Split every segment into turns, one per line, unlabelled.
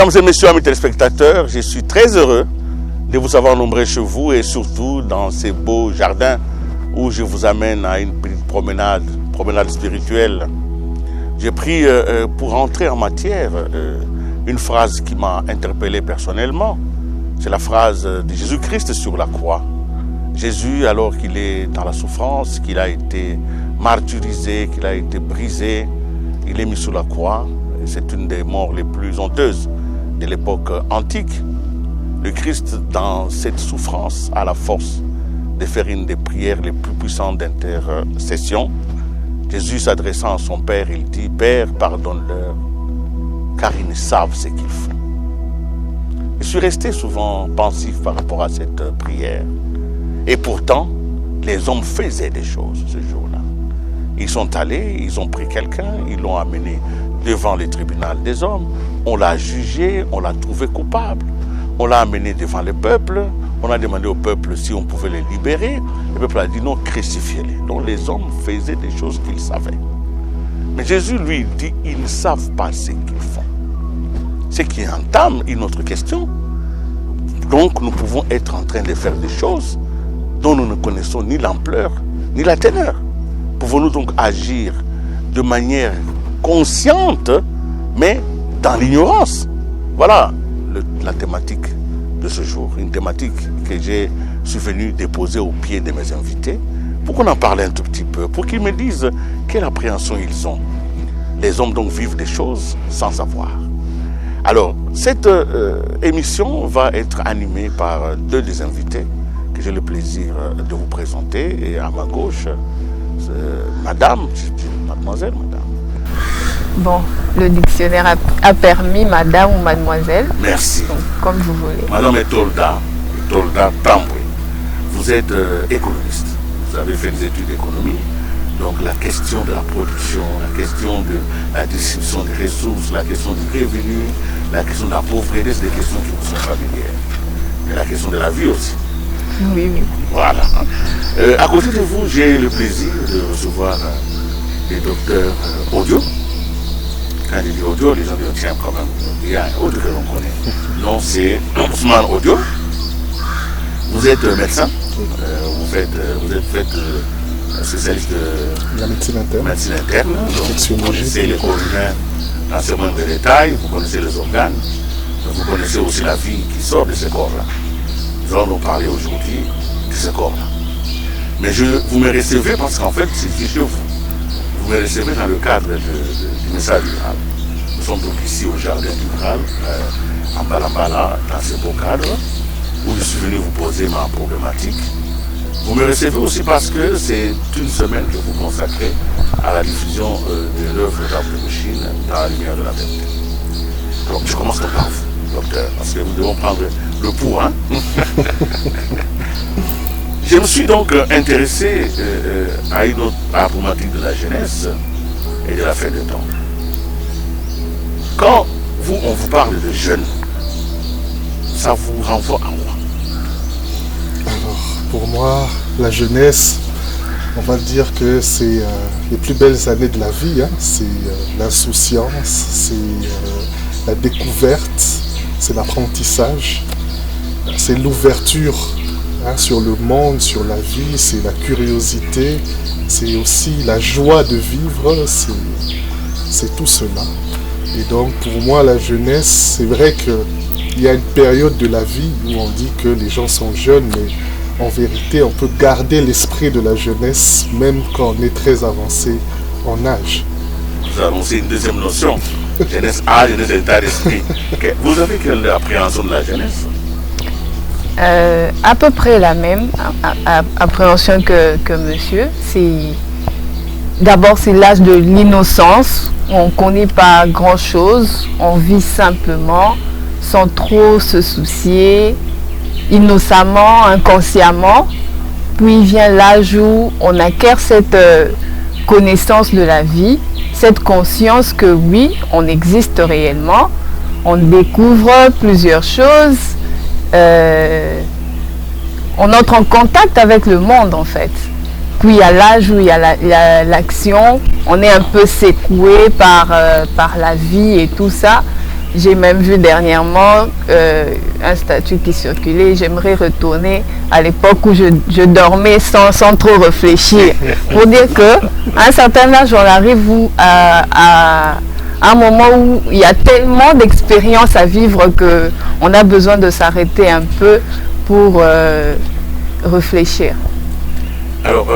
Mesdames et messieurs, amis téléspectateurs, je suis très heureux de vous avoir nombreux chez vous et surtout dans ces beaux jardins où je vous amène à une petite promenade spirituelle. J'ai pris pour entrer en matière une phrase qui m'a interpellé personnellement. C'est la phrase de Jésus-Christ sur la croix. Jésus, alors qu'il est dans la souffrance, qu'il a été martyrisé, qu'il a été brisé, il est mis sur la croix. C'est une des morts les plus honteuses de l'époque antique. Le Christ, dans cette souffrance, a la force de faire une des prières les plus puissantes d'intercession. Jésus, s'adressant à son Père, il dit « Père, pardonne-leur, car ils ne savent ce qu'ils font. » Je suis resté souvent pensif par rapport à cette prière. Et pourtant, les hommes faisaient des choses ce jour-là. Ils sont allés, ils ont pris quelqu'un, ils l'ont amené devant le tribunal des hommes. On l'a jugé, on l'a trouvé coupable. On l'a amené devant le peuple. On a demandé au peuple si on pouvait les libérer. Le peuple a dit non, crucifiez-les. Donc les hommes faisaient des choses qu'ils savaient. Mais Jésus, lui, dit, ils ne savent pas ce qu'ils font. Ce qui entame une autre question. Donc nous pouvons être en train de faire des choses dont nous ne connaissons ni l'ampleur, ni la teneur. Pouvons-nous donc agir de manière consciente, mais dans l'ignorance? Voilà la thématique de ce jour, une thématique que je suis venu déposer aux pieds de mes invités pour qu'on en parle un tout petit peu, pour qu'ils me disent quelle appréhension ils ont. Les hommes donc vivent des choses sans savoir. Alors, cette émission va être animée par deux des invités que j'ai le plaisir de vous présenter. Et à ma gauche, madame, mademoiselle, madame.
Bon, le dictionnaire a permis madame ou mademoiselle.
Merci.
Donc, comme vous voulez.
Madame Etolda Tamboué. Vous êtes économiste. Vous avez fait des études d'économie. Donc la question de la production, la question de la distribution des ressources, la question du revenu, la question de la pauvreté, c'est des questions qui vous sont familières. Mais la question de la vie aussi.
Oui, oui.
Voilà. À côté de vous, j'ai le plaisir de recevoir des docteurs audio. Quand je dis audio, les gens disent tiens quand même, il y a un audio que l'on connaît. Non, c'est Ousmane Audio. Vous êtes médecin. Vous êtes spécialiste de
la médecine interne.
Donc, vous connaissez les corps humains dans ce monde de détails, vous connaissez les organes, vous connaissez aussi la vie qui sort de ces corps-là. Nous allons nous parler aujourd'hui de ce corps-là. Mais vous me recevez parce qu'en fait, c'est chez vous. Vous me recevez dans le cadre du message rural. Nous sommes donc ici au jardin du rural, en Balambala, dans ce beau cadre, où je suis venu vous poser ma problématique. Vous me recevez aussi parce que c'est une semaine que vous consacrez à la diffusion de l'œuvre d'Abdou Chine dans la lumière de la vérité. Donc je commence donc par vous, docteur, parce que nous devons prendre le pouls. Hein? Je me suis donc intéressé à la problématique de la jeunesse et de la fin de temps. Quand on vous parle de jeunes, ça vous renvoie à quoi?
Alors, pour moi, la jeunesse, on va dire que c'est les plus belles années de la vie. Hein. C'est l'insouciance, c'est la découverte, c'est l'apprentissage, c'est l'ouverture sur le monde, sur la vie, c'est la curiosité, c'est aussi la joie de vivre, c'est tout cela. Et donc, pour moi, la jeunesse, c'est vrai qu'il y a une période de la vie où on dit que les gens sont jeunes, mais en vérité, on peut garder l'esprit de la jeunesse même quand on est très avancé en âge.
Vous annoncez une deuxième notion, jeunesse, âge, jeunesse, état d'esprit. Vous avez quelle appréhension de la jeunesse?
À peu près la même appréhension que monsieur. D'abord, c'est l'âge de l'innocence. On ne connaît pas grand-chose. On vit simplement, sans trop se soucier, innocemment, inconsciemment. Puis vient l'âge où on acquiert cette connaissance de la vie, cette conscience que oui, on existe réellement. On découvre plusieurs choses. On entre en contact avec le monde en fait. Puis à l'âge où il y a l'action, on est un peu secoué par la vie et tout ça. J'ai même vu dernièrement un statut qui circulait. J'aimerais retourner à l'époque où je dormais sans trop réfléchir. Pour dire qu'à un certain âge, on arrive à un moment où il y a tellement d'expériences à vivre qu'on a besoin de s'arrêter un peu pour réfléchir.
Alors,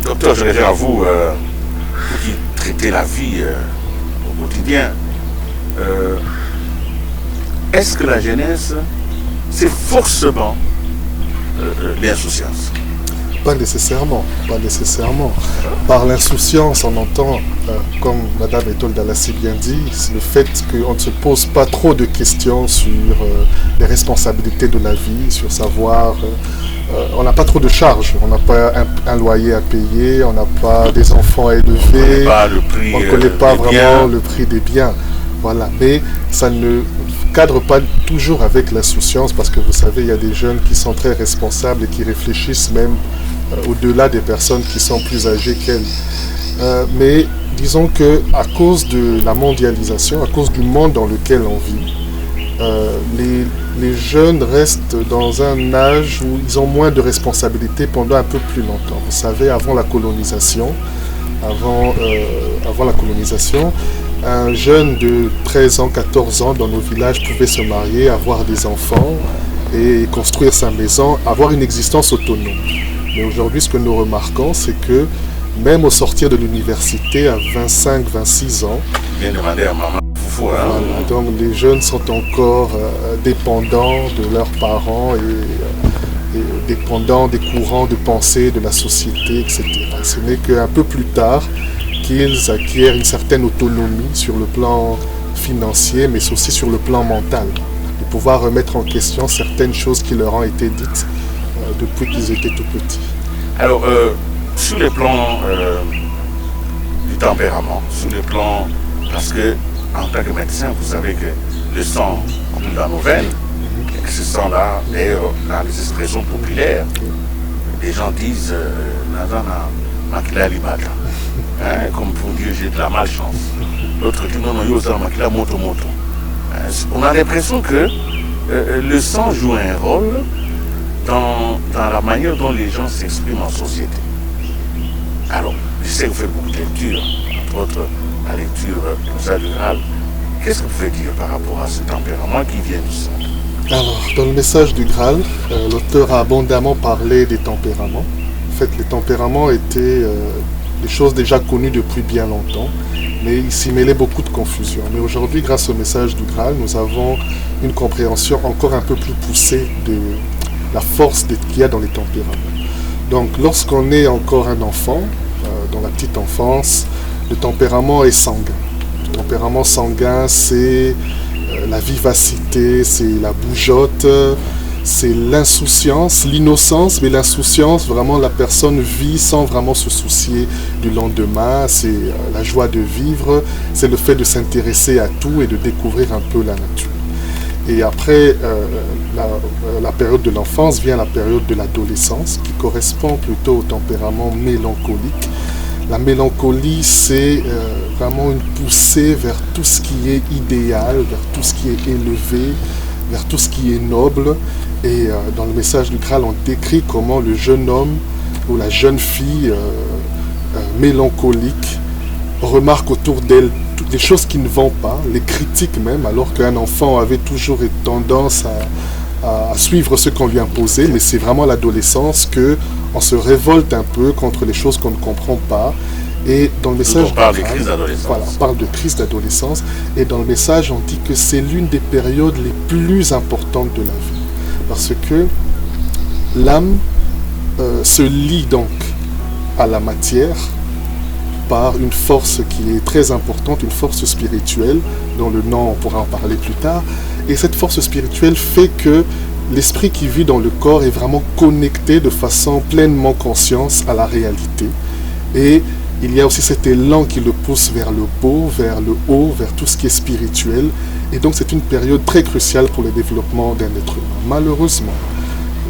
docteur, je reviens à vous, vous qui traitez la vie au quotidien. Est-ce que la jeunesse, c'est forcément l'insouciance?
Pas nécessairement, pas nécessairement. Par l'insouciance, on entend, comme Madame Etolda l'a si bien dit, c'est le fait qu'on ne se pose pas trop de questions sur les responsabilités de la vie, sur savoir... on n'a pas trop de charges, on n'a pas un loyer à payer, on n'a pas des enfants à élever, on ne connaît pas vraiment le prix des biens. Voilà, mais ça ne cadre pas toujours avec l'insouciance parce que vous savez, il y a des jeunes qui sont très responsables et qui réfléchissent même au-delà des personnes qui sont plus âgées qu'elles. Mais disons qu'à cause de la mondialisation, à cause du monde dans lequel on vit, les jeunes restent dans un âge où ils ont moins de responsabilités pendant un peu plus longtemps. Vous savez, avant la colonisation, un jeune de 13 ans, 14 ans dans nos villages pouvait se marier, avoir des enfants et construire sa maison, avoir une existence autonome. Mais aujourd'hui, ce que nous remarquons, c'est que même au sortir de l'université à 25, 26 ans, voilà, donc les jeunes sont encore dépendants de leurs parents et dépendants des courants de pensée de la société, etc. Ce n'est qu'un peu plus tard qu'ils acquièrent une certaine autonomie sur le plan financier, mais aussi sur le plan mental, de pouvoir remettre en question certaines choses qui leur ont été dites depuis qu'ils étaient tout petits.
Alors, sur le plan du tempérament, sur le plan, parce que en tant que médecin, vous savez que le sang coule dans nos veines, et que ce sang-là, d'ailleurs, dans les expressions populaires, les gens disent Nazana Makila Libata. Comme pour dire j'ai de la malchance. L'autre dit non, Yosa Makila Moto Moto. On a l'impression que le sang joue un rôle dans la manière dont les gens s'expriment en société. Alors, je sais que vous faites beaucoup de lectures, entre autres la lecture du Graal. Qu'est-ce que vous pouvez dire par rapport à ce tempérament qui vient du sang?
Alors, dans le message du Graal, l'auteur a abondamment parlé des tempéraments. En fait, les tempéraments étaient des choses déjà connues depuis bien longtemps, mais il s'y mêlait beaucoup de confusion. Mais aujourd'hui, grâce au message du Graal, nous avons une compréhension encore un peu plus poussée de la force qu'il y a dans les tempéraments. Donc, lorsqu'on est encore un enfant, dans la petite enfance, le tempérament est sanguin. Le tempérament sanguin, c'est la vivacité, c'est la bougeotte, c'est l'insouciance, l'innocence, mais l'insouciance, vraiment la personne vit sans vraiment se soucier du lendemain, c'est la joie de vivre, c'est le fait de s'intéresser à tout et de découvrir un peu la nature. Et après la période de l'enfance vient la période de l'adolescence qui correspond plutôt au tempérament mélancolique. La mélancolie, c'est vraiment une poussée vers tout ce qui est idéal, vers tout ce qui est élevé, vers tout ce qui est noble. Et dans le message du Graal, on décrit comment le jeune homme ou la jeune fille mélancolique remarque autour d'elle toutes les choses qui ne vont pas, les critiques même, alors qu'un enfant avait toujours tendance à suivre ce qu'on lui imposait, mais c'est vraiment à l'adolescence qu'on se révolte un peu contre les choses qu'on ne comprend pas. Et dans le message,
on parle de crise d'adolescence.
Voilà, on parle de crise d'adolescence. Et dans le message, on dit que c'est l'une des périodes les plus importantes de la vie. Parce que l'âme se lie donc à la matière par une force qui est très importante, une force spirituelle, dont le nom, on pourra en parler plus tard. Et cette force spirituelle fait que l'esprit qui vit dans le corps est vraiment connecté de façon pleinement consciente à la réalité. Et il y a aussi cet élan qui le pousse vers le beau, vers le haut, vers tout ce qui est spirituel. Et donc c'est une période très cruciale pour le développement d'un être humain. Malheureusement,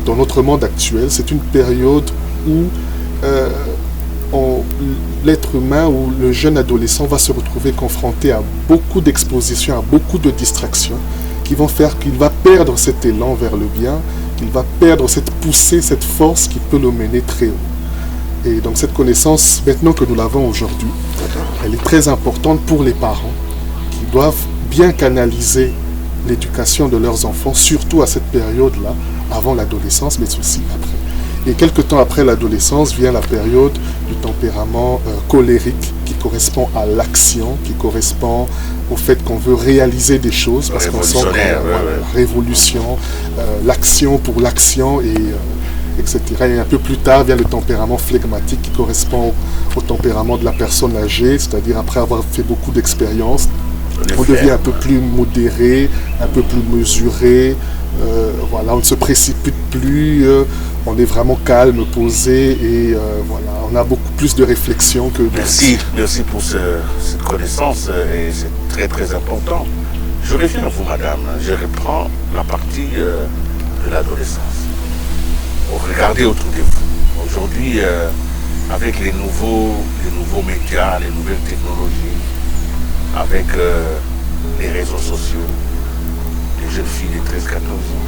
dans notre monde actuel, c'est une période où l'être humain ou le jeune adolescent va se retrouver confronté à beaucoup d'expositions, à beaucoup de distractions qui vont faire qu'il va perdre cet élan vers le bien, qu'il va perdre cette poussée, cette force qui peut le mener très haut. Et donc cette connaissance, maintenant que nous l'avons aujourd'hui, elle est très importante pour les parents qui doivent bien canaliser l'éducation de leurs enfants, surtout à cette période-là, avant l'adolescence, mais aussi après. Et quelques temps après l'adolescence vient la période du tempérament colérique qui correspond à l'action, qui correspond au fait qu'on veut réaliser des choses, parce qu'on sent que la révolution, l'action pour l'action, etc. Et un peu plus tard vient le tempérament flegmatique qui correspond au tempérament de la personne âgée, c'est-à-dire après avoir fait beaucoup d'expériences, on devient un peu plus modéré, un peu plus mesuré, voilà, on ne se précipite plus, on est vraiment calme, posé et voilà, on a beaucoup plus de réflexion que...
Merci pour cette connaissance et c'est très très important. Je reviens à vous madame, je reprends la partie de l'adolescence. Regardez autour de vous. Aujourd'hui, avec les nouveaux médias, les nouvelles technologies, avec les réseaux sociaux, les jeunes filles de 13-14 ans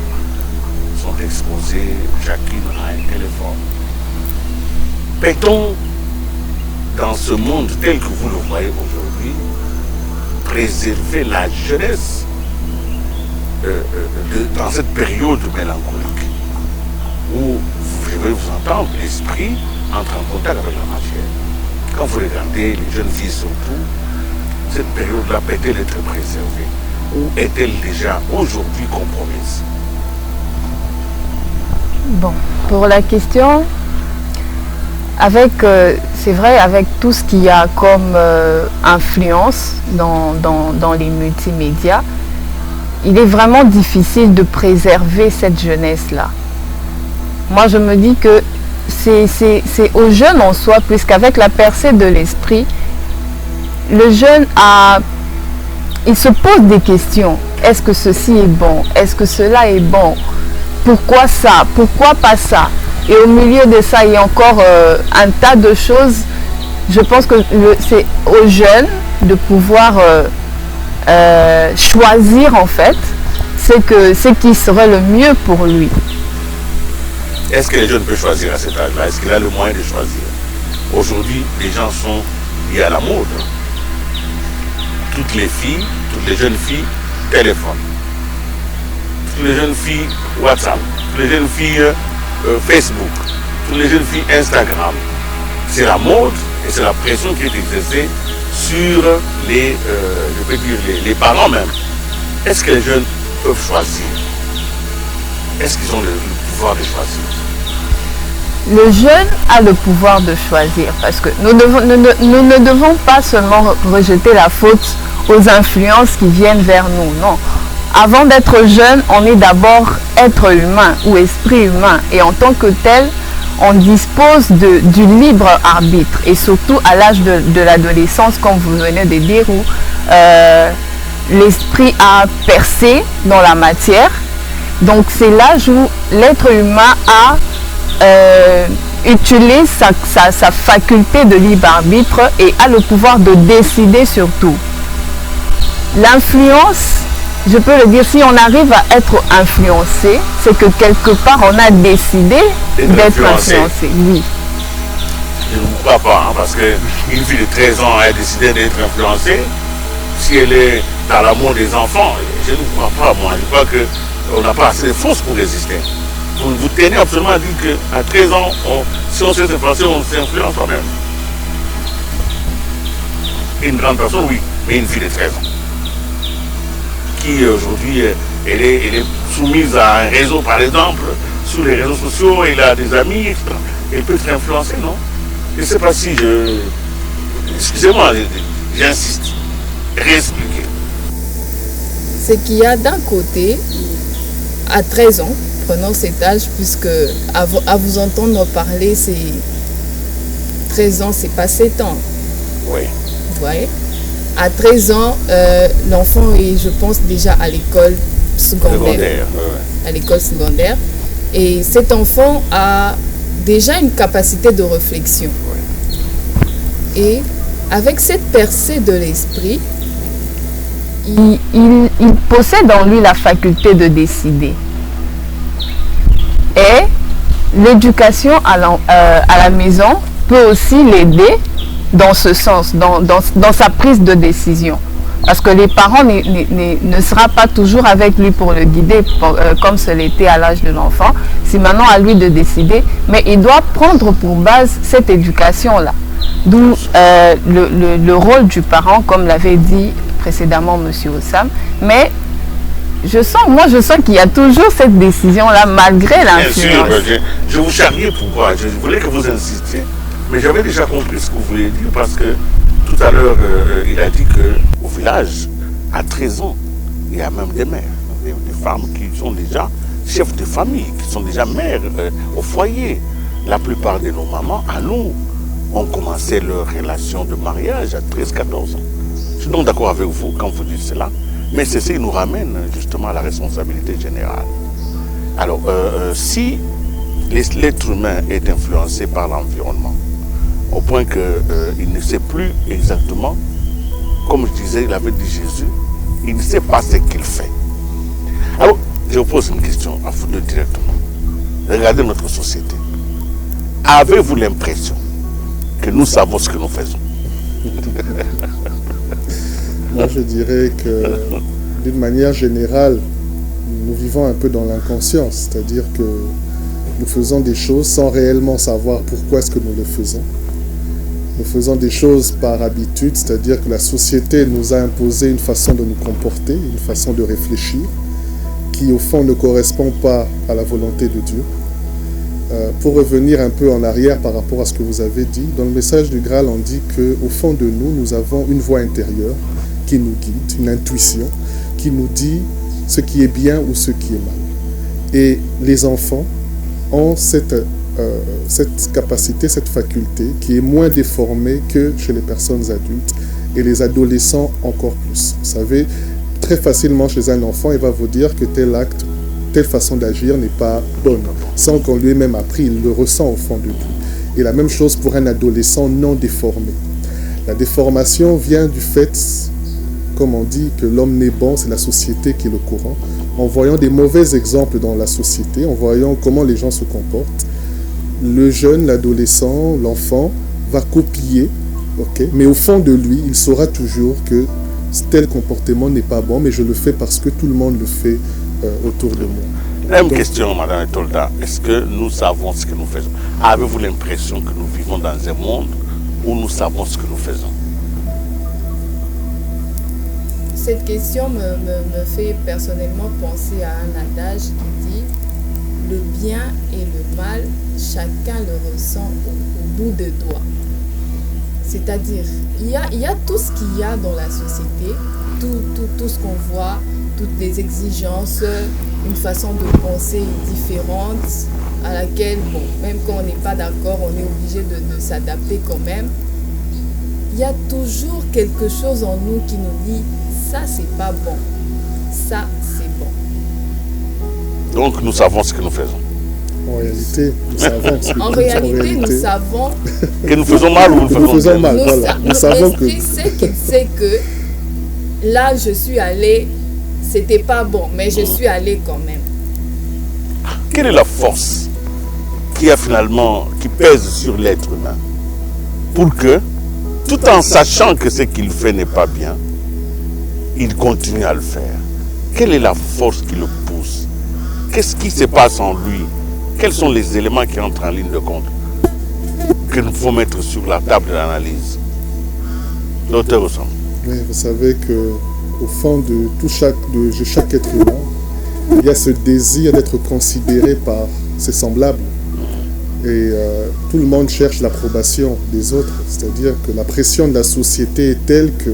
sont exposées chacune à un téléphone. Peut-on, dans ce monde tel que vous le voyez aujourd'hui, préserver la jeunesse dans cette période mélancolique où, je vais vous entendre, l'esprit entre en contact avec la matière. Quand vous regardez les jeunes filles surtout, cette période-là peut-elle être préservée ou est-elle déjà aujourd'hui compromise?
Bon, pour la question, c'est vrai, avec tout ce qu'il y a comme influence dans les multimédias, il est vraiment difficile de préserver cette jeunesse-là. Moi, je me dis que c'est aux jeunes en soi, puisqu'avec la percée de l'esprit, le jeune il se pose des questions. Est-ce que ceci est bon? Est-ce que cela est bon? Pourquoi ça? Pourquoi pas ça? Et au milieu de ça, il y a encore un tas de choses. Je pense que c'est aux jeunes de pouvoir choisir en fait ce qui serait le mieux pour lui.
Est-ce que les jeunes peuvent choisir à cet âge-là? Est-ce qu'il a le moyen de choisir? Aujourd'hui, les gens sont liés à la mode. Toutes les jeunes filles, téléphone. Toutes les jeunes filles, WhatsApp. Toutes les jeunes filles, Facebook. Toutes les jeunes filles, Instagram. C'est la mode et c'est la pression qui est exercée sur les parents même. Est-ce que les jeunes peuvent choisir? Est-ce qu'ils ont le pouvoir de choisir?
Le jeune a le pouvoir de choisir parce que nous ne devons pas seulement rejeter la faute aux influences qui viennent vers nous, non. Avant d'être jeune, on est d'abord être humain ou esprit humain et en tant que tel, on dispose du libre arbitre et surtout à l'âge de l'adolescence, comme vous venez de dire, où l'esprit a percé dans la matière. Donc c'est l'âge où l'être humain utilise sa faculté de libre arbitre et a le pouvoir de décider sur tout. L'influence, je peux le dire, si on arrive à être influencé, c'est que quelque part on a décidé d'être influencé. Oui.
Je ne crois pas, parce qu'une fille de 13 ans a décidé d'être influencée. Si elle est dans l'amour des enfants, je ne crois pas, moi. Je crois qu'on n'a pas assez de force pour résister. Vous tenez absolument à dire qu'à 13 ans, si on s'est influencé, on s'influence soi-même. Une grande personne, oui, mais une fille de 13 ans. Qui aujourd'hui, elle est soumise à un réseau, par exemple, sur les réseaux sociaux, elle a des amis, etc. Elle peut être influencée, non? Je ne sais pas si excusez-moi, j'insiste. Réexpliquer.
C'est qu'il y a d'un côté, à 13 ans, prenons cet âge, puisque à vous entendre parler, c'est 13 ans, c'est pas 7 ans.
Oui.
Vous voyez? À 13 ans, l'enfant est, je pense, déjà à l'école secondaire. À l'école secondaire. Et cet enfant a déjà une capacité de réflexion. Et avec cette percée de l'esprit, il possède en lui la faculté de décider. Et l'éducation à la maison peut aussi l'aider dans ce sens, dans sa prise de décision. Parce que les parents ne seront pas toujours avec lui pour le guider, comme ce l'était à l'âge de l'enfant. C'est maintenant à lui de décider, mais il doit prendre pour base cette éducation-là. D'où le rôle du parent, comme l'avait dit précédemment M. Osam. Mais je sens qu'il y a toujours cette décision-là, malgré l'influence.
Bien sûr, je vous charriais pourquoi. Je voulais que vous insistiez, mais j'avais déjà compris ce que vous vouliez dire, parce que tout à l'heure, il a dit qu'au village, à 13 ans, il y a même des mères, des femmes qui sont déjà chefs de famille, qui sont déjà mères au foyer. La plupart de nos mamans, à nous, ont commencé leur relation de mariage à 13-14 ans. Je suis donc d'accord avec vous quand vous dites cela, mais ceci nous ramène justement à la responsabilité générale. Alors, si l'être humain est influencé par l'environnement, au point qu'il ne sait plus exactement, comme je disais, il avait dit Jésus, il ne sait pas ce qu'il fait. Alors, je vous pose une question à vous deux directement. Regardez notre société. Avez-vous l'impression que nous savons ce que nous faisons?
Moi, je dirais que, d'une manière générale, nous vivons un peu dans l'inconscience, c'est-à-dire que nous faisons des choses sans réellement savoir pourquoi est-ce que nous le faisons. Nous faisons des choses par habitude, c'est-à-dire que la société nous a imposé une façon de nous comporter, une façon de réfléchir, qui au fond ne correspond pas à la volonté de Dieu. Pour revenir un peu en arrière par rapport à ce que vous avez dit, dans le message du Graal, on dit qu'au fond de nous, nous avons une voix intérieure qui nous guide, une intuition qui nous dit ce qui est bien ou ce qui est mal. Et les enfants ont cette capacité, cette faculté qui est moins déformée que chez les personnes adultes et les adolescents encore plus. Vous savez, très facilement chez un enfant, il va vous dire que tel acte, telle façon d'agir n'est pas bonne, sans qu'on lui ait même appris, il le ressent au fond de lui. Et la même chose pour un adolescent non déformé. La déformation vient du fait, comme on dit, que l'homme n'est bon, c'est la société qui est le courant. En voyant des mauvais exemples dans la société, en voyant comment les gens se comportent, le jeune, l'adolescent, l'enfant va copier, okay, mais au fond de lui, il saura toujours que tel comportement n'est pas bon, mais je le fais parce que tout le monde le fait autour de moi.
Même question, Madame Etolda, est-ce que nous savons ce que nous faisons? Avez-vous l'impression que nous vivons dans un monde où nous savons ce que nous faisons?
Cette question me fait personnellement penser à un adage qui dit « Le bien et le mal, chacun le ressent au bout des doigts ». C'est-à-dire, il y a tout ce qu'il y a dans la société, tout ce qu'on voit, toutes les exigences, une façon de penser différente à laquelle, bon, même quand on n'est pas d'accord, on est obligé de s'adapter quand même. Il y a toujours quelque chose en nous qui nous dit « ça c'est pas bon, ça c'est bon ».
Donc nous savons ce que nous faisons.
En réalité, nous savons ce que
En réalité, nous savons
que nous faisons mal ou nous faisons
mal. Voilà. Nous savons que
sait qu'il sait que là je suis allé, c'était pas bon, mais je suis allé quand même.
Quelle est la force qui pèse sur l'être humain pour que, tout en sachant que ce qu'il fait n'est pas bien, il continue à le faire? Quelle est la force qui le pousse? Qu'est-ce qui se passe en lui? Quels sont les éléments qui entrent en ligne de compte que nous pouvons mettre sur la table de l'analyse? Docteur Osam.
Oui, vous savez qu'au fond de chaque être humain, il y a ce désir d'être considéré par ses semblables. Et tout le monde cherche l'approbation des autres. C'est-à-dire que la pression de la société est telle que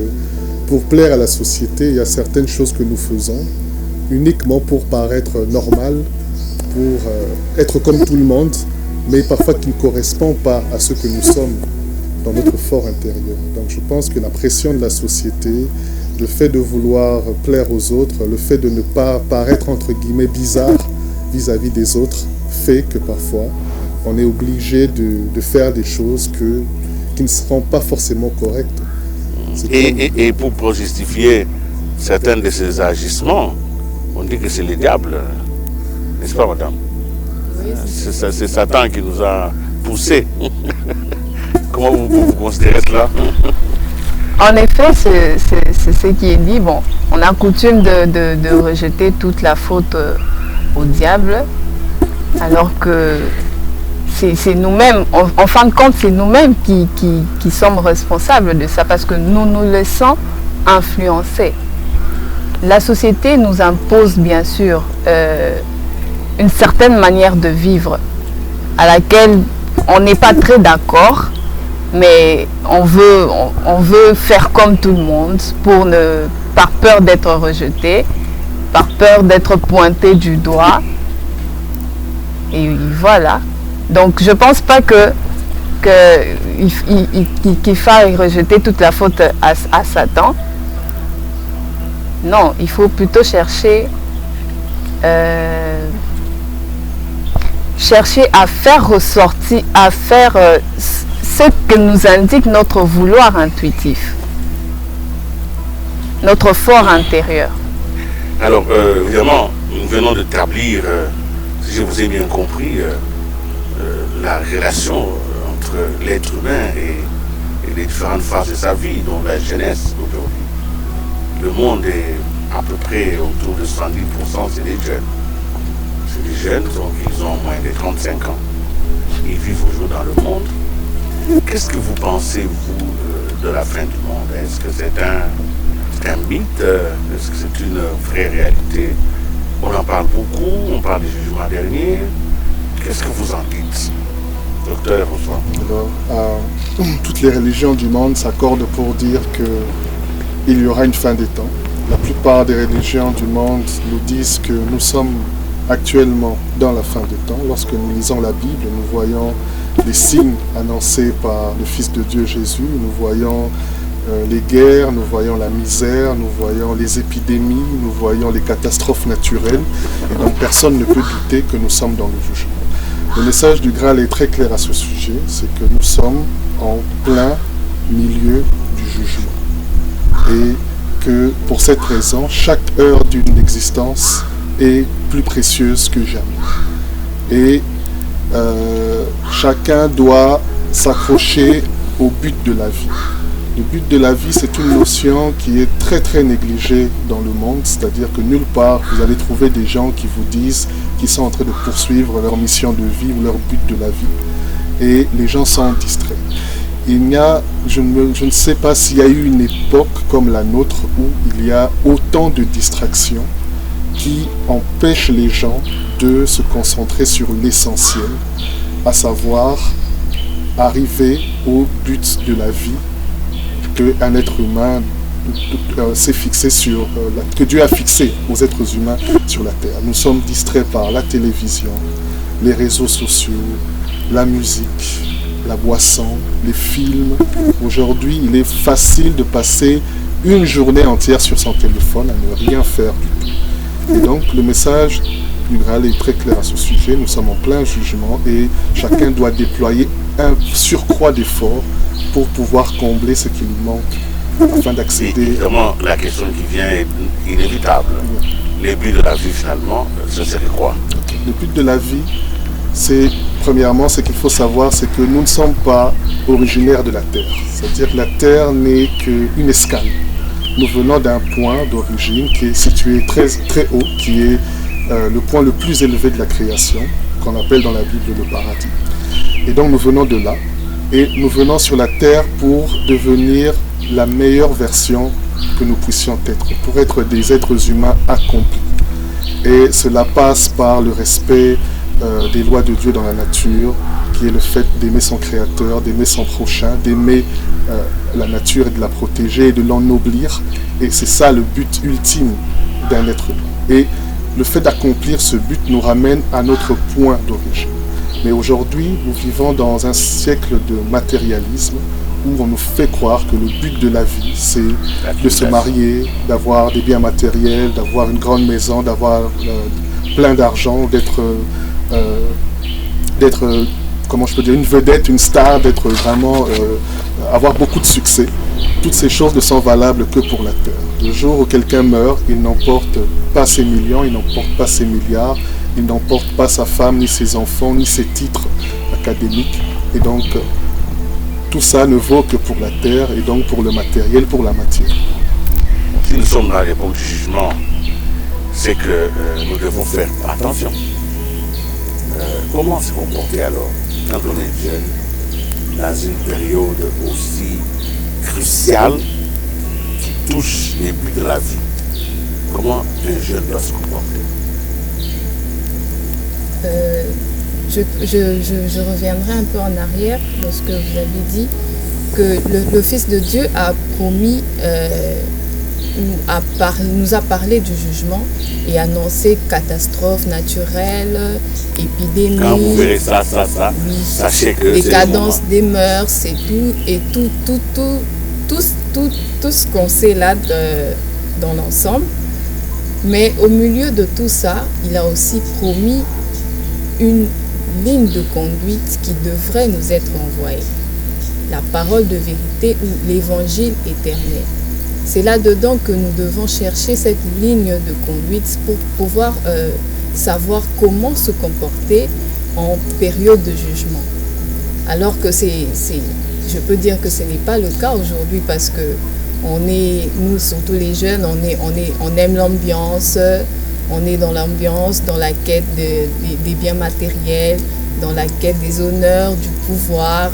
pour plaire à la société, il y a certaines choses que nous faisons uniquement pour paraître normal, pour être comme tout le monde, mais parfois qui ne correspond pas à ce que nous sommes dans notre fort intérieur. Donc je pense que la pression de la société, le fait de vouloir plaire aux autres, le fait de ne pas paraître entre guillemets bizarre vis-à-vis des autres, fait que parfois on est obligé de faire des choses qui qui ne seront pas forcément correctes.
Et pour justifier certains de ces agissements, on dit que c'est le diable, n'est-ce pas, madame?
Oui,
c'est Satan qui nous a poussés. Comment vous considérez cela?
En effet, c'est ce qui est dit. Bon, on a coutume de rejeter toute la faute au diable, alors que c'est nous-mêmes, en fin de compte, c'est nous-mêmes qui sommes responsables de ça, parce que nous nous laissons influencer. La société nous impose bien sûr une certaine manière de vivre à laquelle on n'est pas très d'accord, mais on veut faire comme tout le monde par peur d'être rejeté, par peur d'être pointé du doigt. Et voilà. Donc je ne pense pas qu'il faille rejeter toute la faute à Satan. Non, il faut plutôt chercher à faire ressortir, à faire ce que nous indique notre vouloir intuitif, notre fort intérieur.
Alors, évidemment, nous venons d'établir, si je vous ai bien compris, la relation entre l'être humain et les différentes phases de sa vie, dont la jeunesse aujourd'hui. Le monde est à peu près autour de 70%, c'est des jeunes. C'est des jeunes, donc ils ont moins de 35 ans. Ils vivent aujourd'hui dans le monde. Qu'est-ce que vous pensez, vous, de la fin du monde? Est-ce que c'est un mythe? Est-ce que c'est une vraie réalité? On en parle beaucoup, on parle du jugement dernier. Qu'est-ce que vous en dites, docteur François?
Alors, toutes les religions du monde s'accordent pour dire qu'il y aura une fin des temps. La plupart des religions du monde nous disent que nous sommes actuellement dans la fin des temps. Lorsque nous lisons la Bible, nous voyons les signes annoncés par le Fils de Dieu Jésus, nous voyons les guerres, nous voyons la misère, nous voyons les épidémies, nous voyons les catastrophes naturelles. Et donc personne ne peut douter que nous sommes dans le jugement. Le message du Graal est très clair à ce sujet, c'est que nous sommes en plein milieu du jugement. Et que pour cette raison, chaque heure d'une existence est plus précieuse que jamais. Et chacun doit s'accrocher au but de la vie. Le but de la vie, c'est une notion qui est très très négligée dans le monde, c'est-à-dire que nulle part vous allez trouver des gens qui vous disent qu'ils sont en train de poursuivre leur mission de vie ou leur but de la vie. Et les gens sont distraits. Je ne sais pas s'il y a eu une époque comme la nôtre où il y a autant de distractions qui empêchent les gens de se concentrer sur l'essentiel, à savoir arriver au but de la vie qu'un être humain s'est fixé que Dieu a fixé aux êtres humains sur la terre. Nous sommes distraits par la télévision, les réseaux sociaux, la musique, la boisson, les films. Aujourd'hui, il est facile de passer une journée entière sur son téléphone à ne rien faire du tout. Et donc, le message du Graal est très clair à ce sujet. Nous sommes en plein jugement et chacun doit déployer un surcroît d'efforts pour pouvoir combler ce qui lui manque afin d'accéder...
Évidemment, la question qui vient est inévitable. Oui. Le but de la vie, finalement, ce serait quoi?
Le but de la vie, premièrement, ce qu'il faut savoir, c'est que nous ne sommes pas originaires de la Terre. C'est-à-dire que la Terre n'est qu'une escale. Nous venons d'un point d'origine qui est situé très, très haut, qui est le point le plus élevé de la création, qu'on appelle dans la Bible le paradis. Et donc nous venons de là, et nous venons sur la Terre pour devenir la meilleure version que nous puissions être, pour être des êtres humains accomplis. Et cela passe par le respect des lois de Dieu dans la nature, qui est le fait d'aimer son créateur, d'aimer son prochain, d'aimer la nature et de la protéger et de l'ennoblir. Et c'est ça le but ultime d'un être humain. Et le fait d'accomplir ce but nous ramène à notre point d'origine. Mais aujourd'hui, nous vivons dans un siècle de matérialisme où on nous fait croire que le but de la vie, c'est de se marier, d'avoir des biens matériels, d'avoir une grande maison, d'avoir plein d'argent, d'être comment je peux dire, une vedette, une star, d'être vraiment avoir beaucoup de succès. Toutes ces choses ne sont valables que pour la terre. Le jour où quelqu'un meurt, il n'emporte pas ses millions, il n'emporte pas ses milliards, il n'emporte pas sa femme, ni ses enfants, ni ses titres académiques. Et donc, tout ça ne vaut que pour la terre et donc pour le matériel, pour la matière.
Si nous sommes dans l'époque du jugement, c'est que nous devons faire attention. Comment se comporter alors quand on est jeune, dans une période aussi cruciale qui touche les buts de la vie? Comment un jeune doit se comporter?
Je reviendrai un peu en arrière lorsque vous avez dit que le Fils de Dieu a promis, nous a parlé du jugement et annoncé catastrophes naturelles, épidémies.
Quand vous verrez ça,
oui,
sachez que
décadence des mœurs, c'est tout, et tout ce qu'on sait là dans l'ensemble. Mais au milieu de tout ça, il a aussi promis une ligne de conduite qui devrait nous être envoyée. La parole de vérité ou l'évangile éternel. C'est là-dedans que nous devons chercher cette ligne de conduite pour pouvoir savoir comment se comporter en période de jugement. Alors que je peux dire que ce n'est pas le cas aujourd'hui parce que nous, surtout les jeunes, on aime l'ambiance, on est dans l'ambiance, dans la quête des biens matériels, dans la quête des honneurs, du pouvoir.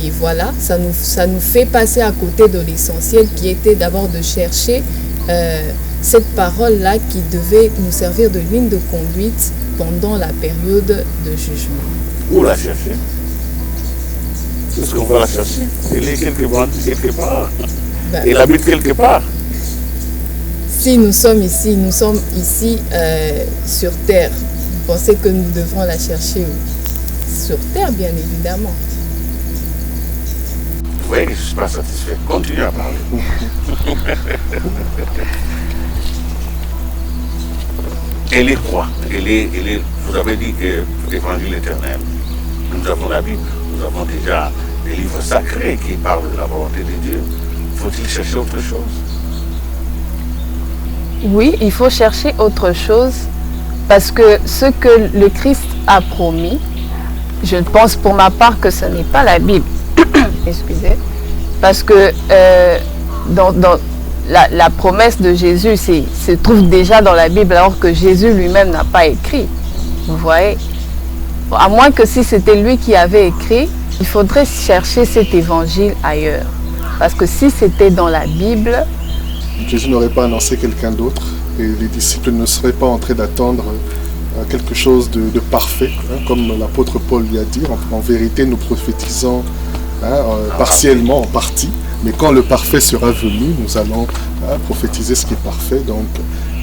Et voilà, ça nous fait passer à côté de l'essentiel qui était d'abord de chercher cette parole-là qui devait nous servir de ligne de conduite pendant la période de jugement.
Où la chercher? Est-ce qu'on va la chercher? Elle est quelque part. Elle habite quelque part.
Si nous sommes ici sur terre, vous pensez que nous devrons la chercher sur terre, bien évidemment.
Oui, je ne suis pas satisfait. Continuez à parler. Elle est quoi? Vous avez dit que l'évangile éternel. Nous avons la Bible. Nous avons déjà des livres sacrés qui parlent de la volonté de Dieu. Faut-il chercher autre chose?
Oui, il faut chercher autre chose parce que ce que le Christ a promis, je pense pour ma part que ce n'est pas la Bible. Excusez. Parce que dans la promesse de Jésus se trouve déjà dans la Bible alors que Jésus lui-même n'a pas écrit. Vous voyez? À moins que si c'était lui qui avait écrit, il faudrait chercher cet évangile ailleurs. Parce que si c'était dans la Bible,
Jésus n'aurait pas annoncé quelqu'un d'autre et les disciples ne seraient pas en train d'attendre quelque chose de parfait, comme l'apôtre Paul lui a dit. En vérité, nous prophétisons partiellement, en partie, mais quand le parfait sera venu, nous allons prophétiser ce qui est parfait. Donc,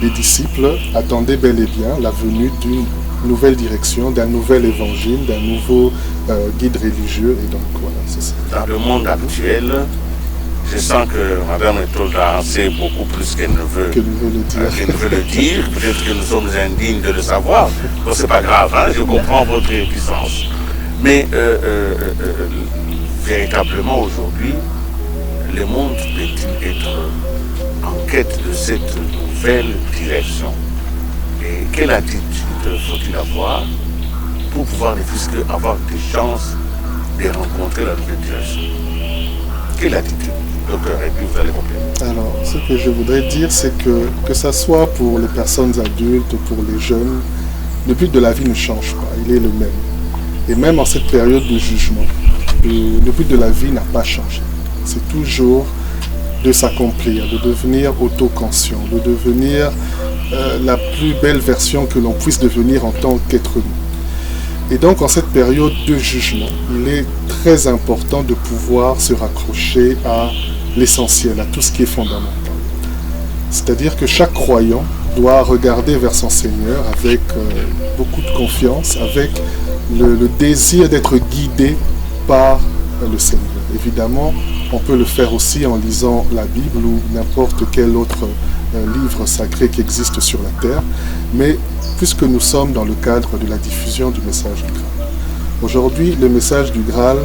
les disciples attendaient bel et bien la venue d'une nouvelle direction, d'un nouvel évangile, d'un nouveau guide religieux. Et donc, voilà, c'est ça.
Dans le monde actuel, je sens que Mme Etolda en sait beaucoup plus qu'elle ne veut le dire. Peut-être que nous sommes indignes de le savoir. Donc c'est pas grave, hein, je comprends votre réticence. Mais véritablement aujourd'hui, le monde peut-il être en quête de cette nouvelle direction? Et quelle attitude faut-il avoir pour pouvoir avoir des chances de rencontrer la nouvelle direction? Quelle attitude? Docteur, et puis vous allez compléter.
Alors, ce que je voudrais dire, c'est que ça soit pour les personnes adultes ou pour les jeunes, le but de la vie ne change pas, il est le même. Et même en cette période de jugement, le but de la vie n'a pas changé. C'est toujours de s'accomplir, de devenir autoconscient, de devenir la plus belle version que l'on puisse devenir en tant qu'être humain. Et donc, en cette période de jugement, il est très important de pouvoir se raccrocher à l'essentiel, à tout ce qui est fondamental. C'est-à-dire que chaque croyant doit regarder vers son Seigneur avec beaucoup de confiance, avec le désir d'être guidé par le Seigneur. Évidemment, on peut le faire aussi en lisant la Bible ou n'importe quel autre livre sacré qui existe sur la terre, mais puisque nous sommes dans le cadre de la diffusion du message du Graal. Aujourd'hui, le message du Graal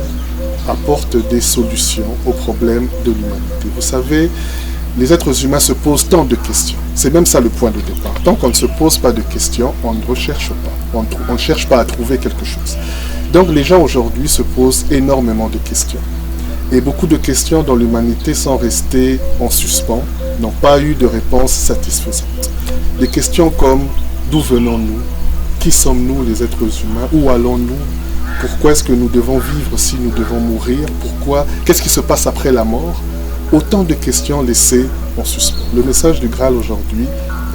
apporte des solutions aux problèmes de l'humanité. Vous savez, les êtres humains se posent tant de questions. C'est même ça le point de départ. Tant qu'on ne se pose pas de questions, on ne recherche pas. On ne cherche pas à trouver quelque chose. Donc les gens aujourd'hui se posent énormément de questions. Et beaucoup de questions dans l'humanité sont restées en suspens, n'ont pas eu de réponse satisfaisante. Des questions comme d'où venons-nous? Qui sommes-nous les êtres humains? Où allons-nous? Pourquoi est-ce que nous devons vivre si nous devons mourir? Pourquoi? Qu'est-ce qui se passe après la mort? Autant de questions laissées en suspens. Le message du Graal aujourd'hui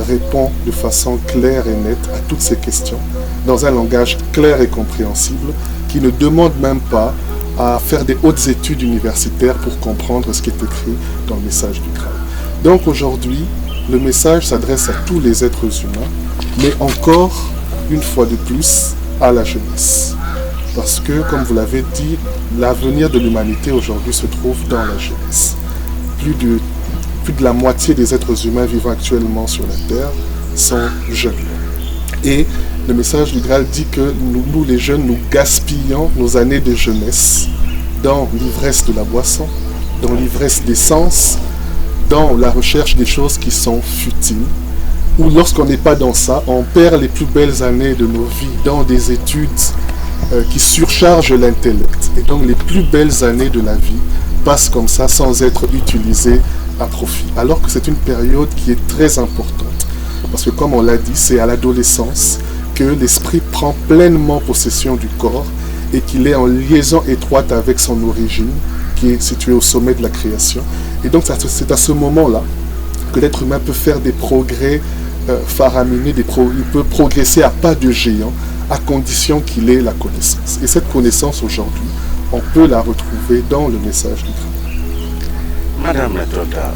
répond de façon claire et nette à toutes ces questions, dans un langage clair et compréhensible, qui ne demande même pas à faire des hautes études universitaires pour comprendre ce qui est écrit dans le message du Graal. Donc aujourd'hui, le message s'adresse à tous les êtres humains, mais encore une fois de plus à la jeunesse. Parce que, comme vous l'avez dit, l'avenir de l'humanité aujourd'hui se trouve dans la jeunesse. Plus de la moitié des êtres humains vivant actuellement sur la Terre sont jeunes. Et le message du Graal dit que nous les jeunes, nous gaspillons nos années de jeunesse dans l'ivresse de la boisson, dans l'ivresse des sens, dans la recherche des choses qui sont futiles, ou lorsqu'on n'est pas dans ça, on perd les plus belles années de nos vies dans des études qui surchargent l'intellect. Et donc les plus belles années de la vie passent comme ça sans être utilisées à profit. Alors que c'est une période qui est très importante. Parce que comme on l'a dit, c'est à l'adolescence que l'esprit prend pleinement possession du corps et qu'il est en liaison étroite avec son origine, qui est située au sommet de la création. Et donc c'est à ce moment-là que l'être humain peut faire des progrès faramineux, il peut progresser à pas de géant, à condition qu'il ait la connaissance. Et cette connaissance aujourd'hui, on peut la retrouver dans le message du Graal.
Madame la Tota,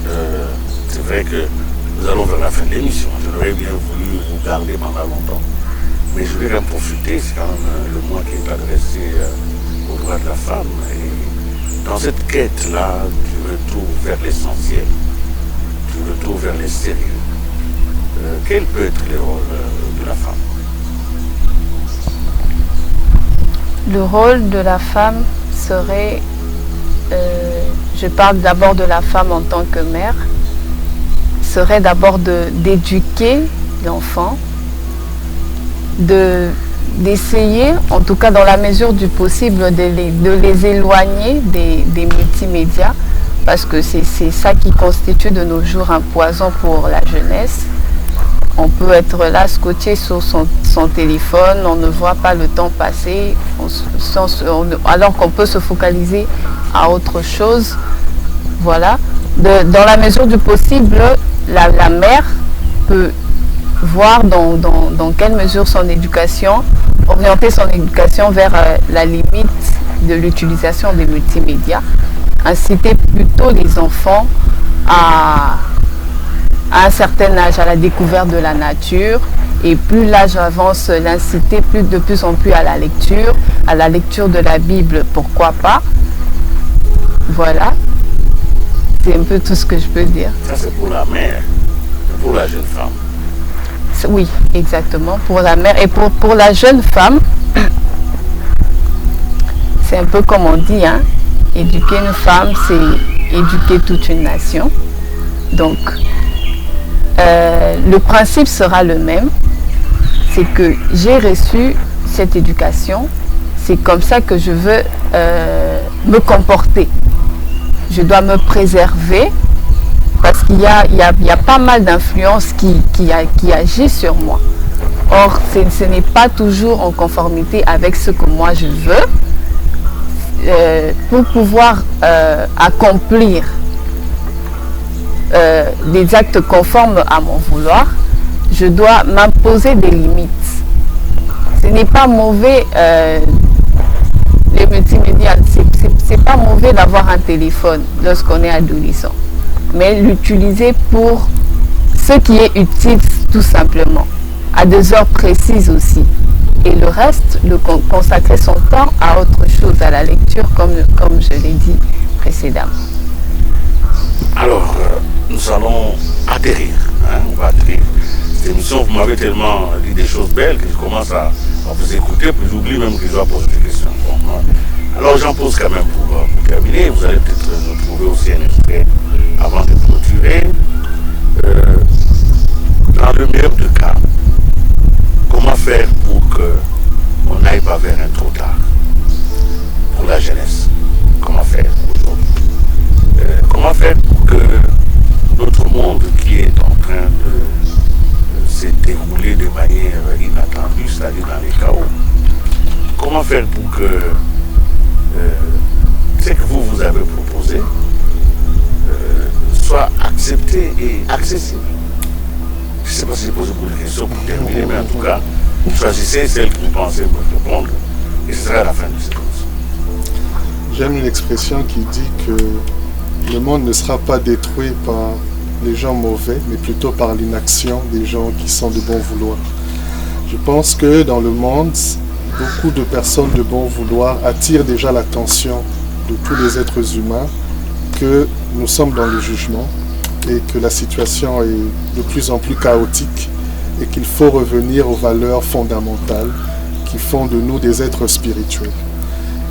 c'est vrai que nous allons vers la fin de l'émission. J'aurais bien voulu vous garder pendant longtemps. Mais je vais en profiter, c'est quand même le mois qui est adressé aux droits de la femme. Et dans cette quête-là, du retour vers l'essentiel, du retour vers les sérieux, quel peut être le rôle de la femme?
Le rôle de la femme serait, je parle d'abord de la femme en tant que mère, serait d'abord d'éduquer l'enfant, d'essayer, en tout cas dans la mesure du possible, de les éloigner des multimédias, parce que c'est ça qui constitue de nos jours un poison pour la jeunesse. On peut être là, scotché sur son téléphone, on ne voit pas le temps passer, alors qu'on peut se focaliser à autre chose. Voilà. Dans la mesure du possible, la mère peut voir dans quelle mesure son éducation, orienter son éducation vers la limite de l'utilisation des multimédias, inciter plutôt les enfants à un certain âge à la découverte de la nature, et plus l'âge avance, l'inciter de plus en plus à la lecture de la Bible, pourquoi pas. Voilà, c'est un peu tout ce que je peux dire.
Ça c'est pour la mère, pour la jeune femme.
Oui, exactement, pour la mère. Et pour la jeune femme, c'est un peu comme on dit, hein, éduquer une femme, c'est éduquer toute une nation. Donc, le principe sera le même, c'est que j'ai reçu cette éducation, c'est comme ça que je veux me comporter. Je dois me préserver parce qu'il y a pas mal d'influences qui agissent sur moi. Or, ce n'est pas toujours en conformité avec ce que moi je veux. Pour pouvoir accomplir des actes conformes à mon vouloir, je dois m'imposer des limites. Ce n'est pas mauvais, les multimédias, c'est pas mauvais d'avoir un téléphone lorsqu'on est adolescent, mais l'utiliser pour ce qui est utile tout simplement, à des heures précises aussi. Et le reste, consacrer son temps à autre chose, à la lecture, comme je l'ai dit précédemment.
Alors, nous allons atterrir, hein, on va atterrir. Cette émission, vous m'avez tellement dit des choses belles que je commence à vous écouter, puis j'oublie même que je dois poser des questions. Bon, Alors j'en pose quand même pour terminer. Vous allez peut-être nous trouver aussi un extrait avant de clôturer. Dans le meilleur des cas, comment faire pour qu'on n'aille pas vers un trop tard pour la jeunesse? Comment faire aujourd'hui? Comment faire pour que notre monde qui est en train de se dérouler de manière inattendue, c'est-à-dire dans les chaos, comment faire pour que ce que vous avez proposé soit accepté et accessible? Je ne sais pas si j'ai posé beaucoup de questions pour terminer, mais en tout cas, choisissez celle que vous pensez me répondre et ce sera la fin de cette émission.
J'aime une expression qui dit que le monde ne sera pas détruit par les gens mauvais, mais plutôt par l'inaction des gens qui sont de bon vouloir. Je pense que dans le monde, beaucoup de personnes de bon vouloir attirent déjà l'attention de tous les êtres humains que nous sommes dans le jugement et que la situation est de plus en plus chaotique et qu'il faut revenir aux valeurs fondamentales qui font de nous des êtres spirituels.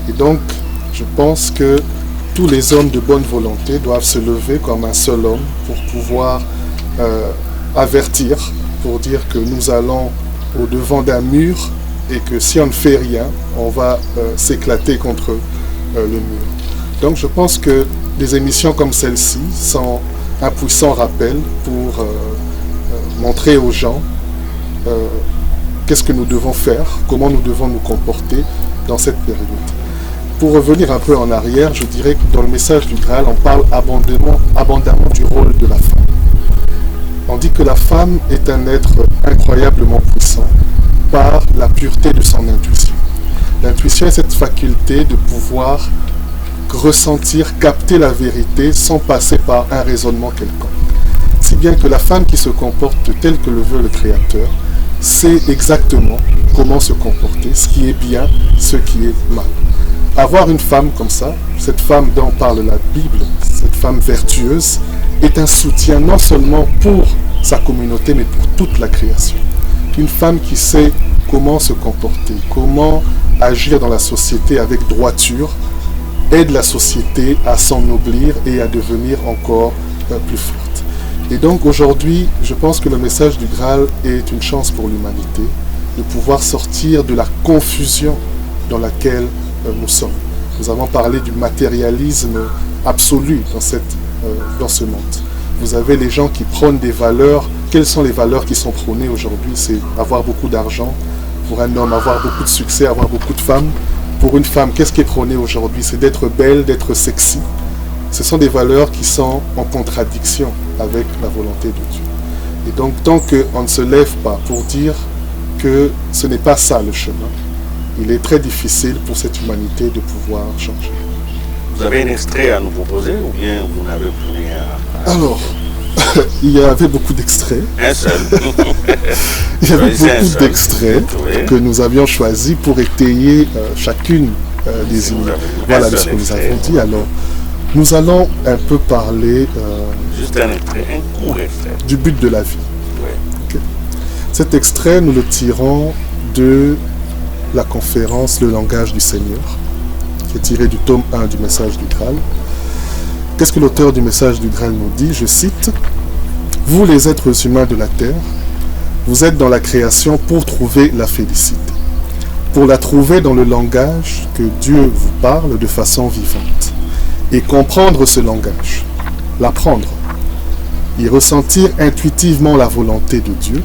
Et donc, je pense que tous les hommes de bonne volonté doivent se lever comme un seul homme pour pouvoir avertir, pour dire que nous allons au-devant d'un mur et que si on ne fait rien, on va s'éclater contre le mur. Donc je pense que des émissions comme celle-ci sont un puissant rappel pour montrer aux gens qu'est-ce que nous devons faire, comment nous devons nous comporter dans cette période. Pour revenir un peu en arrière, je dirais que dans le message du Graal, on parle abondamment du rôle de la femme. On dit que la femme est un être incroyablement puissant par la pureté de son intuition. L'intuition est cette faculté de pouvoir ressentir, capter la vérité sans passer par un raisonnement quelconque. Si bien que la femme qui se comporte tel que le veut le Créateur sait exactement comment se comporter, ce qui est bien, ce qui est mal. Avoir une femme comme ça, cette femme dont parle la Bible, cette femme vertueuse, est un soutien non seulement pour sa communauté, mais pour toute la création. Une femme qui sait comment se comporter, comment agir dans la société avec droiture, aide la société à s'ennoblir et à devenir encore plus forte. Et donc aujourd'hui, je pense que le message du Graal est une chance pour l'humanité de pouvoir sortir de la confusion dans laquelle nous sommes. Nous avons parlé du matérialisme absolu dans ce monde. Vous avez les gens qui prônent des valeurs. Quelles sont les valeurs qui sont prônées aujourd'hui? C'est avoir beaucoup d'argent. Pour un homme, avoir beaucoup de succès, avoir beaucoup de femmes. Pour une femme, qu'est-ce qui est prôné aujourd'hui? C'est d'être belle, d'être sexy. Ce sont des valeurs qui sont en contradiction avec la volonté de Dieu. Et donc, tant qu'on ne se lève pas pour dire que ce n'est pas ça le chemin, il est très difficile pour cette humanité de pouvoir changer.
Vous avez un extrait à nous proposer ou bien vous n'avez plus rien à...
Alors, il y avait beaucoup d'extraits.
Un seul.
Il y avait beaucoup d'extraits que nous avions choisis pour étayer chacune des images. Voilà ce que nous avons dit. Alors, nous allons un peu parler
juste un extrait, un court extrait
du but de la vie.
Oui.
Okay. Cet extrait, nous le tirons de la conférence Le langage du Seigneur, qui est tiré du tome 1 du message du Graal. Qu'est-ce que l'auteur du message du Graal nous dit? Je cite: « Vous les êtres humains de la terre, vous êtes dans la création pour trouver la félicité, pour la trouver dans le langage que Dieu vous parle de façon vivante, et comprendre ce langage, l'apprendre, y ressentir intuitivement la volonté de Dieu.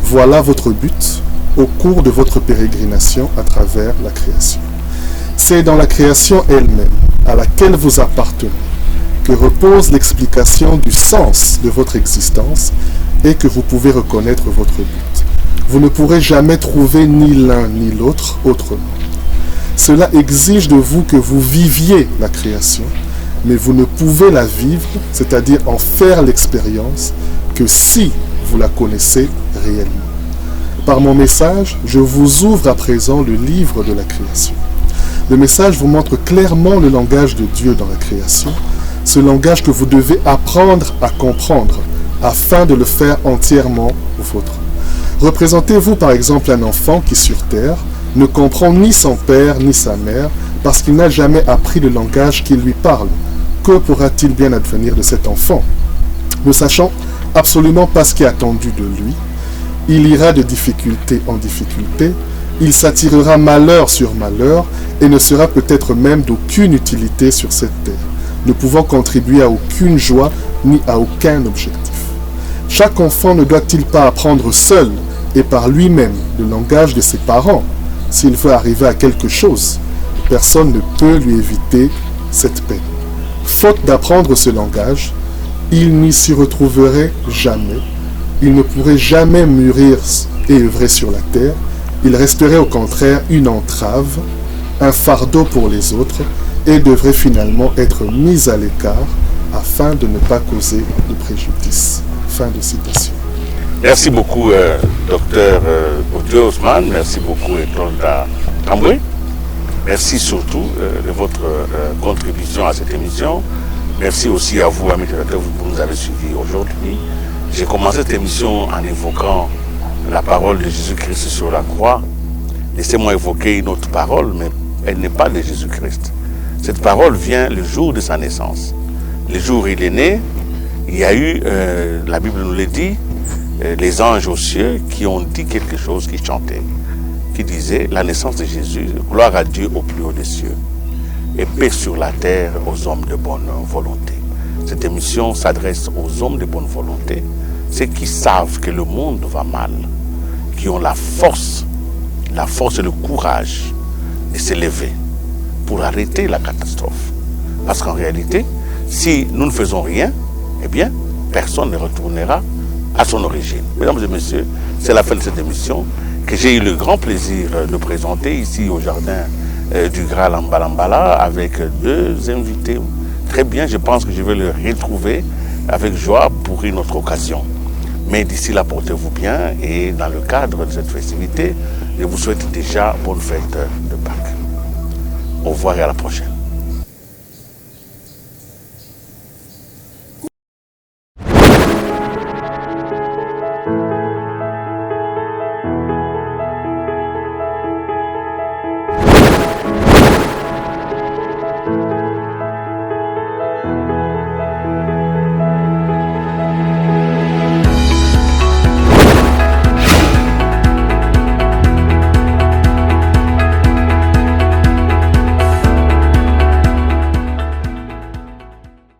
Voilà votre but au cours de votre pérégrination à travers la création. C'est dans la création elle-même, à laquelle vous appartenez, que repose l'explication du sens de votre existence et que vous pouvez reconnaître votre but. Vous ne pourrez jamais trouver ni l'un ni l'autre autrement. Cela exige de vous que vous viviez la création, mais vous ne pouvez la vivre, c'est-à-dire en faire l'expérience, que si vous la connaissez réellement. Par mon message, je vous ouvre à présent le livre de la création. Le message vous montre clairement le langage de Dieu dans la création, ce langage que vous devez apprendre à comprendre afin de le faire entièrement vôtre. Représentez-vous par exemple un enfant qui sur terre ne comprend ni son père ni sa mère, parce qu'il n'a jamais appris le langage qui lui parle. Que pourra-t-il bien advenir de cet enfant? Ne sachant absolument pas ce qui est attendu de lui, il ira de difficulté en difficulté, il s'attirera malheur sur malheur et ne sera peut-être même d'aucune utilité sur cette terre, ne pouvant contribuer à aucune joie ni à aucun objectif. Chaque enfant ne doit-il pas apprendre seul et par lui-même le langage de ses parents s'il veut arriver à quelque chose? Personne ne peut lui éviter cette peine. Faute d'apprendre ce langage, il n'y s'y retrouverait jamais, il ne pourrait jamais mûrir et œuvrer sur la terre, il resterait au contraire une entrave, un fardeau pour les autres et devrait finalement être mis à l'écart afin de ne pas causer de préjudice. Fin de citation.
Merci beaucoup, docteur Odieu Ousmane. Merci beaucoup, Claude Tamboué. Merci surtout de votre contribution à cette émission. Merci aussi à vous, amis téléspectateurs, vous nous avez suivis aujourd'hui. J'ai commencé cette émission en évoquant la parole de Jésus-Christ sur la croix. Laissez-moi évoquer une autre parole, mais elle n'est pas de Jésus-Christ. Cette parole vient le jour de sa naissance. Le jour où il est né, il y a eu, la Bible nous le dit, les anges aux cieux qui ont dit quelque chose, qui chantaient, qui disaient la naissance de Jésus, gloire à Dieu au plus haut des cieux, et paix sur la terre aux hommes de bonne volonté. Cette émission s'adresse aux hommes de bonne volonté, ceux qui savent que le monde va mal, qui ont la force et le courage de s'élever pour arrêter la catastrophe. Parce qu'en réalité, si nous ne faisons rien, eh bien, personne ne retournera à son origine. Mesdames et messieurs, c'est la fin de cette émission que j'ai eu le grand plaisir de présenter ici au jardin du Graal en Balambala avec deux invités. Très bien, je pense que je vais le retrouver avec joie pour une autre occasion. Mais d'ici là, portez-vous bien et dans le cadre de cette festivité, je vous souhaite déjà bonne fête de Pâques. Au revoir et à la prochaine.